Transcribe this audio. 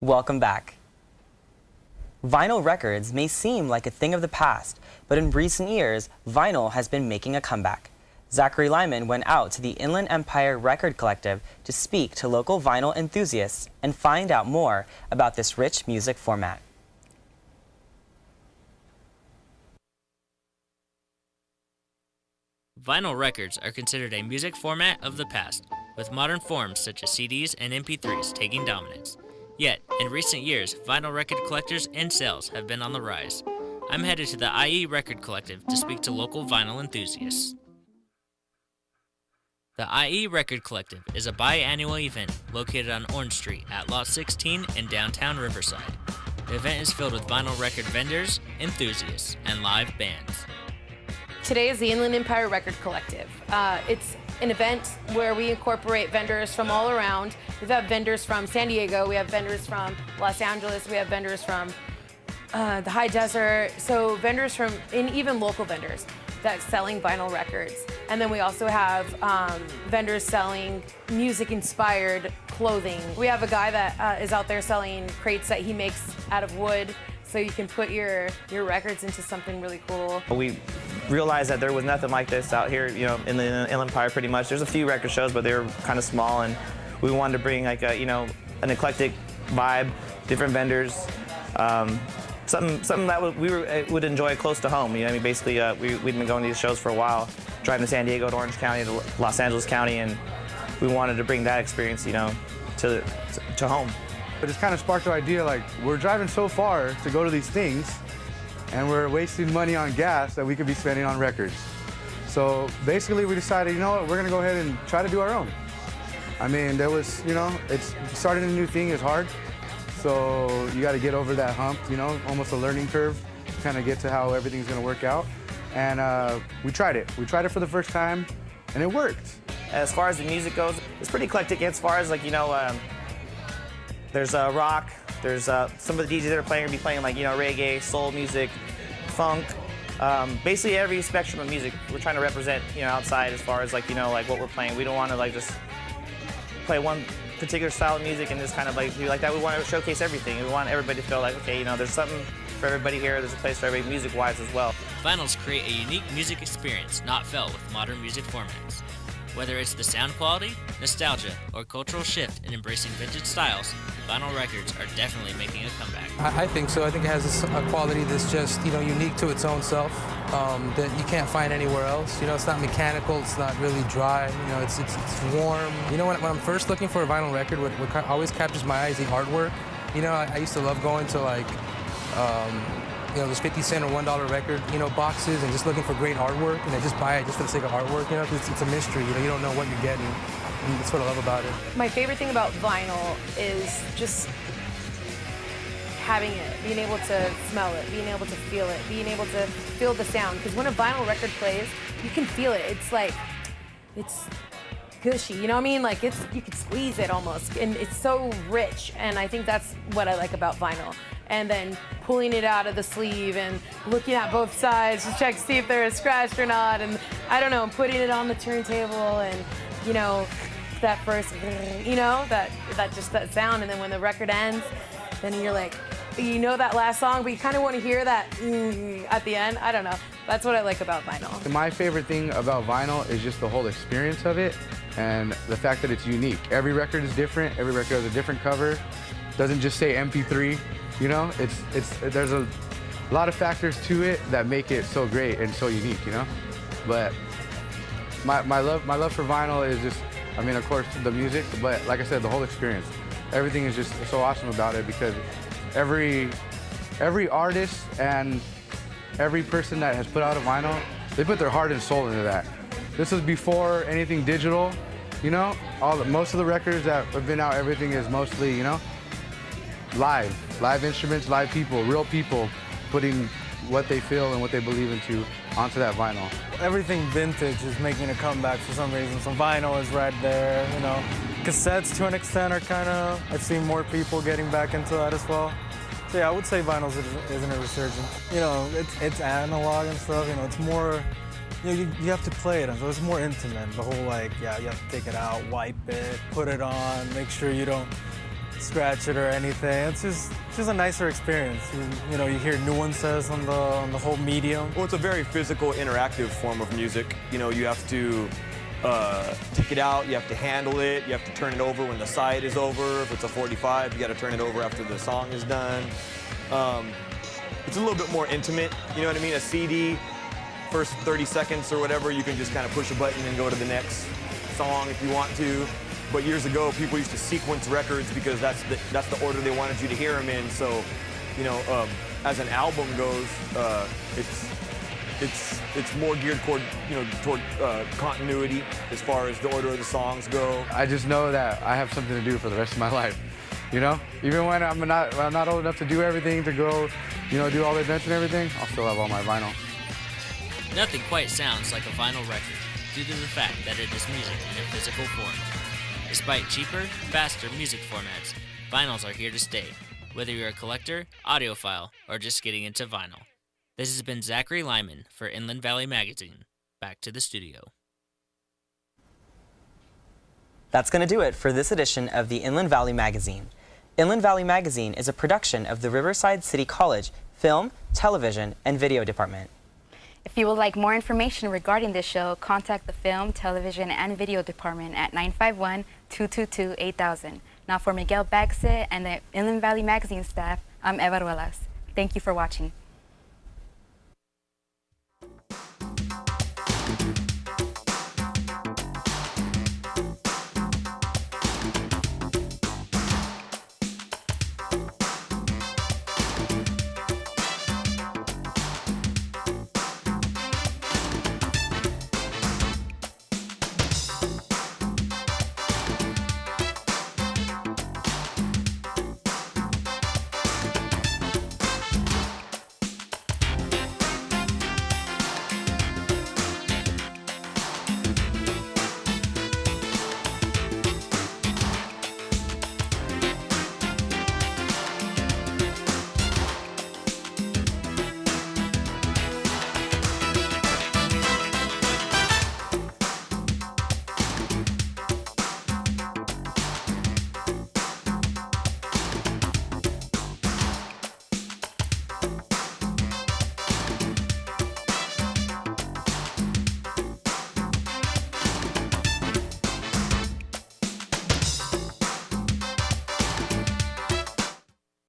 Welcome back. Vinyl records may seem like a thing of the past, but in recent years, vinyl has been making a comeback. Zachary Lyman went out to the Inland Empire Record Collective to speak to local vinyl enthusiasts and find out more about this rich music format. Vinyl records are considered a music format of the past, with modern forms such as CDs and MP3s taking dominance. Yet, in recent years, vinyl record collectors and sales have been on the rise. I'm headed to the IE Record Collective to speak to local vinyl enthusiasts. The IE Record Collective is a biannual event located on Orange Street at Lot 16 in downtown Riverside. The event is filled with vinyl record vendors, enthusiasts, and live bands. Today is the Inland Empire Record Collective. It's an event where we incorporate vendors from all around. We've had vendors from San Diego, we have vendors from Los Angeles, we have vendors from the high desert, so vendors from, and even local vendors that's selling vinyl records. And then we also have vendors selling music-inspired clothing. We have a guy that is out there selling crates that he makes out of wood, so you can put your records into something really cool. We realized that there was nothing like this out here, you know, in the Inland Empire pretty much. There's a few record shows, but they were kind of small, and we wanted to bring like a, you know, an eclectic vibe, different vendors, something that we would enjoy close to home. You know, I mean, basically, we'd been going to these shows for a while, driving to San Diego, to Orange County, to Los Angeles County, and we wanted to bring that experience, you know, to home. It just kind of sparked the idea, like, we're driving so far to go to these things, and we're wasting money on gas that we could be spending on records. So basically we decided, you know what, we're gonna go ahead and try to do our own. I mean, there was, you know, starting a new thing is hard. So you gotta get over that hump, you know, almost a learning curve, kind of get to how everything's gonna work out. And we tried it. We tried it for the first time, and it worked. As far as the music goes, it's pretty eclectic. As far as, like, you know, there's rock, there's some of the DJs that are playing will be playing, like, you know, reggae, soul music, funk, basically every spectrum of music we're trying to represent, you know, outside as far as, like, you know, like what we're playing. We don't want to, like, just play one particular style of music and just kind of like do like that. We want to showcase everything. We want everybody to feel like, okay, you know, there's something for everybody here. There's a place for everybody music-wise as well. Vinyls create a unique music experience not felt with modern music formats. Whether it's the sound quality, nostalgia, or cultural shift in embracing vintage styles, vinyl records are definitely making a comeback. I think so. I think it has a quality that's just, you know, unique to its own self, that you can't find anywhere else. You know, it's not mechanical, it's not really dry, you know, it's warm. You know, when I'm first looking for a vinyl record, what always captures my eye is the artwork. You know, I used to love going to, like, you know, those 50 cent or $1 record, you know, boxes, and just looking for great artwork, and I just buy it just for the sake of artwork, you know, because it's a mystery, you know, you don't know what you're getting, and that's what I love about it. My favorite thing about vinyl is just having it, being able to smell it, being able to feel it, being able to feel the sound, because when a vinyl record plays, you can feel it. It's like, it's gushy, you know what I mean? Like, you can squeeze it almost, and it's so rich, and I think that's what I like about vinyl. And then pulling it out of the sleeve and looking at both sides to check to see if they're scratched or not, and I don't know, putting it on the turntable, and, you know, that first, you know, that sound, and then when the record ends, then you're like, you know that last song, but you kind of want to hear that at the end. I don't know. That's what I like about vinyl. My favorite thing about vinyl is just the whole experience of it and the fact that it's unique. Every record is different. Every record has a different cover. It doesn't just say MP3. You know, there's a lot of factors to it that make it so great and so unique, you know? But my love for vinyl is just, I mean, of course, the music, but like I said, the whole experience. Everything is just so awesome about it because every artist and every person that has put out a vinyl, they put their heart and soul into that. This was before anything digital, you know? Most of the records that have been out, everything is mostly, you know, live instruments, live people, real people putting what they feel and what they believe into onto that vinyl. Everything vintage is making a comeback for some reason. So vinyl is right there, you know. Cassettes to an extent are kind of, I've seen more people getting back into that as well. So yeah, I would say vinyl is in a resurgence. You know, it's analog and stuff, you know, it's more, you know, you have to play it, and so it's more intimate. The whole, like, yeah, you have to take it out, wipe it, put it on, make sure you don't scratch it or anything. It's just a nicer experience. You know, you hear nuances on the whole medium. Well, it's a very physical, interactive form of music. You know, you have to take it out, you have to handle it, you have to turn it over when the side is over. If it's a 45, you got to turn it over after the song is done. It's a little bit more intimate, you know what I mean? A CD, first 30 seconds or whatever, you can just kind of push a button and go to the next song if you want to. But years ago, people used to sequence records because that's the order they wanted you to hear them in. So, you know, as an album goes, it's more geared toward, you know, toward continuity as far as the order of the songs go. I just know that I have something to do for the rest of my life. You know, even when I'm not old enough to do everything, to go, you know, do all the events and everything, I'll still have all my vinyl. Nothing quite sounds like a vinyl record due to the fact that it is music in a physical form. Despite cheaper, faster music formats, vinyls are here to stay, whether you're a collector, audiophile, or just getting into vinyl. This has been Zachary Lyman for Inland Valley Magazine. Back to the studio. That's going to do it for this edition of the Inland Valley Magazine. Inland Valley Magazine is a production of the Riverside City College Film, Television, and Video Department. If you would like more information regarding this show, contact the Film, Television, and Video Department at 951-222-8000. Now for Miguel Bagset and the Inland Valley Magazine staff, I'm Eva Ruelas. Thank you for watching.